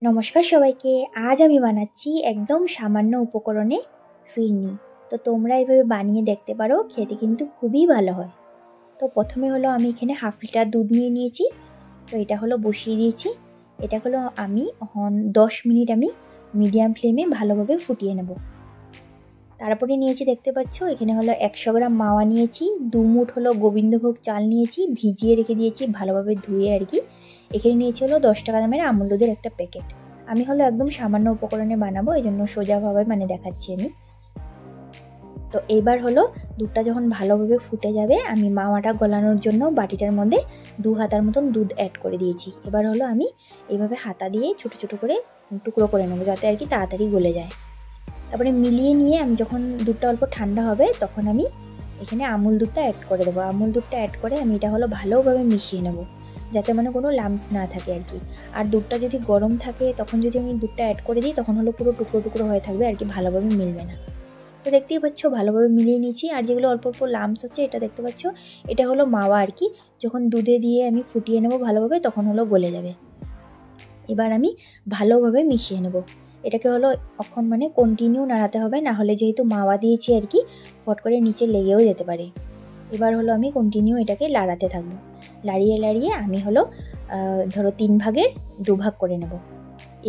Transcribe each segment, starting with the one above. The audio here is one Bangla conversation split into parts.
নমস্কার সবাইকে। আজ আমি বানাচ্ছি একদম সামান্য উপকরণে ফিরনি। তো তোমরা এইভাবে বানিয়ে দেখতে পারো, খেতে কিন্তু খুবই ভালো হয়। তো প্রথমে হলো আমি এখানে 1/2 লিটার দুধ নিয়ে নিয়েছি। তো এটা হলো বসিয়ে দিয়েছি। এটা হলো আমি 10 মিনিট আমি মিডিয়াম ফ্লেমে ভালোভাবে ফুটিয়ে নেব। তারপরে নিয়েছি, দেখতে পাচ্ছ এখানে হলো 100 গ্রাম মাওয়া নিয়েছি, 2 মুঠ হলো গোবিন্দভোগ চাল নিয়েছি, ভিজিয়ে রেখে দিয়েছি ভালোভাবে ধুয়ে আর কি। এখানে নিয়েছি হলো 10 টাকা দামের আমুল দুধের একটা প্যাকেট। আমি হলো একদম সামান্য উপকরণে বানাবো, এই জন্য সোজাভাবে দেখাচ্ছি আমি। তো এবার হলো দুধটা যখন ভালোভাবে ফুটে যাবে, আমি মাওয়াটা গলানোর জন্য বাটিটার মধ্যে 2 হাতার মতন দুধ অ্যাড করে দিয়েছি। এবার হলো আমি এইভাবে হাতা দিয়ে ছোটো ছোটো করে টুকরো করে নেবো, যাতে আর কি তাড়াতাড়ি গলে যায়। তারপরে মিলিয়ে নিয়ে আমি যখন দুধটা অল্প ঠান্ডা হবে, তখন আমি এখানে আমুল দুধটা অ্যাড করে দেবো। আমুল দুধটা অ্যাড করে আমি এটা হলো ভালোভাবে মিশিয়ে নেব, যাতে কোনো লাম্পস না থাকে আর কি। আর দুধটা যদি গরম থাকে, তখন যদি আমি দুধটা অ্যাড করে দিই, তখন হলো পুরো টুকরো টুকরো হয়ে থাকবে আর কি, ভালোভাবে মিলবে না। তো দেখতেই পাচ্ছ ভালোভাবে মিলিয়ে নিয়েছি। আর যেগুলো অল্প অল্প লাম্পস হচ্ছে, এটা দেখতে পাচ্ছ, এটা হলো মাওয়া আর কি। যখন দুধে দিয়ে আমি ফুটিয়ে নেব ভালোভাবে, তখন হলো গলে যাবে। এবার আমি ভালোভাবে মিশিয়ে নেব। এটাকে হলো এখন কন্টিনিউ নাড়াতে হবে, না হলে যেহেতু মাওয়া দিয়েছি আর কি, ফট করে নিচে লেগেও যেতে পারে। এবার হলো আমি কন্টিনিউ এটাকে লাড়াতে থাকবো। লাড়িয়ে লাড়িয়ে আমি হলো ধরো 3 ভাগের 2 ভাগ করে নেব।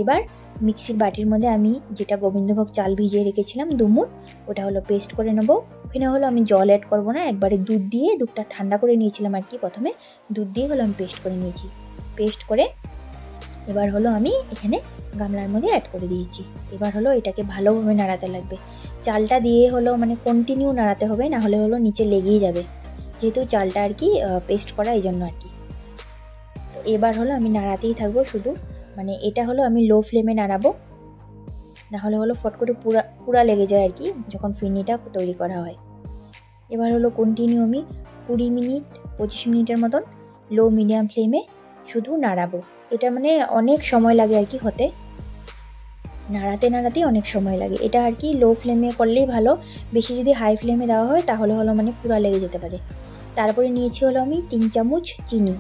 এবার মিক্সির বাটির মধ্যে আমি যেটা গোবিন্দভোগ চাল ভিজিয়ে রেখেছিলাম 2 মুঠ, ওটা হলো পেস্ট করে নেব। ওখানে হলো আমি জল অ্যাড করব না, একবারে দুধ দিয়ে, দুধটা ঠান্ডা করে নিয়েছিলাম আর কি, প্রথমে দুধ দিয়ে হলো আমি পেস্ট করে নিয়েছি। পেস্ট করে এবার হলো আমি এখানে গামলার মধ্যে অ্যাড করে দিয়েছি। এবার হলো এটাকে ভালোভাবে নাড়াতে লাগবে। চালটা দিয়ে হলো কন্টিনিউ নাড়াতে হবে, না হলে হলো নিচে লেগেই যাবে, যেহেতু চালটা আর কি পেস্ট করা, এই জন্য আর কি। তো এবার হলো আমি নাড়াতেই থাকবো শুধু, এটা হলো আমি লো ফ্লেমে নাড়াবো, না হলে হলো ফট করে পুরা লেগে যায় আর কি, যখন ফিরনিটা তৈরি করা হয়। এবার হলো কন্টিনিউ আমি 20 মিনিট 25 মিনিটের মতন লো মিডিয়াম ফ্লেমে শুধু নাড়াবো। এটা অনেক সময় লাগে আর কি হতে, নাড়াতে নাড়াতেই অনেক সময় লাগে। এটা আর কি লো ফ্লেমে করলেই ভালো, বেশি যদি হাই ফ্লেমে দেওয়া হয় তাহলে হলো পুরা লেগে যেতে পারে। তারপরে নিয়েছি হলো আমি 3 চামচ চিনি।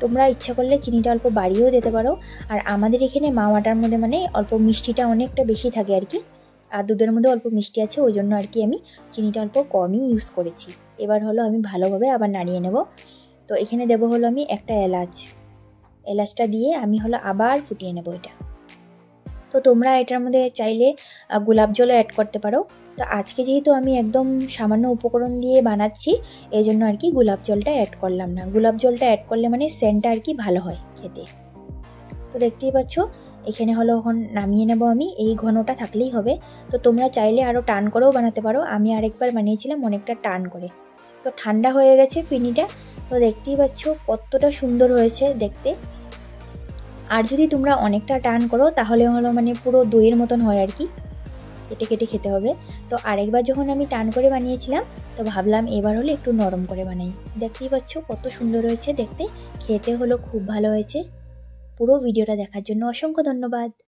তোমরা ইচ্ছা করলে চিনিটা অল্প বাড়িয়েও দিতে পারো। আর আমাদের এখানে মাওয়াটার মধ্যে অল্প মিষ্টিটা অনেকটা বেশি থাকে আর কি, আর দুধের মধ্যে অল্প মিষ্টি আছে, ওই জন্য আর কি আমি চিনিটা অল্প কমই ইউজ করেছি। এবার হলো আমি ভালোভাবে আবার নাড়িয়ে নেব। তো এখানে দেবো হলো আমি একটা এলাচটা দিয়ে আমি হলো আবার ফুটিয়ে নেব এটা। তো তোমরা এটার মধ্যে চাইলে গোলাপ জলও অ্যাড করতে পারো। তো আজকে যেহেতু আমি একদম সামান্য উপকরণ দিয়ে বানাচ্ছি, এই জন্য আর কি গোলাপ জলটা অ্যাড করলাম না। গোলাপ জলটা অ্যাড করলে সেন্টটা আর কি ভালো হয় খেতে। তো দেখতেই পাচ্ছ এখানে হলো এখন নামিয়ে নেব আমি, এই ঘনটা থাকলেই হবে। তো তোমরা চাইলে আরও টান করেও বানাতে পারো, আমি আরেকবার বানিয়েছিলাম অনেকটা টান করে। তো ঠান্ডা হয়ে গেছে ফিরনিটা। তো দেখতেই পাচ্ছ কতটা সুন্দর হয়েছে দেখতে। আর যদি তোমরা অনেকটা টান করো, তাহলে হলো পুরো দইয়ের মতন হয় আর কি, কেটে কেটে খেতে হবে। তো আরেকবার যখন আমি টান করে বানিয়েছিলাম, তো ভাবলাম এবার হলো একটু নরম করে বানাই। দেখতেই পাচ্ছ কত সুন্দর হয়েছে দেখতে, খেতে হলো খুব ভালো হয়েছে। পুরো ভিডিওটা দেখার জন্য অসংখ্য ধন্যবাদ।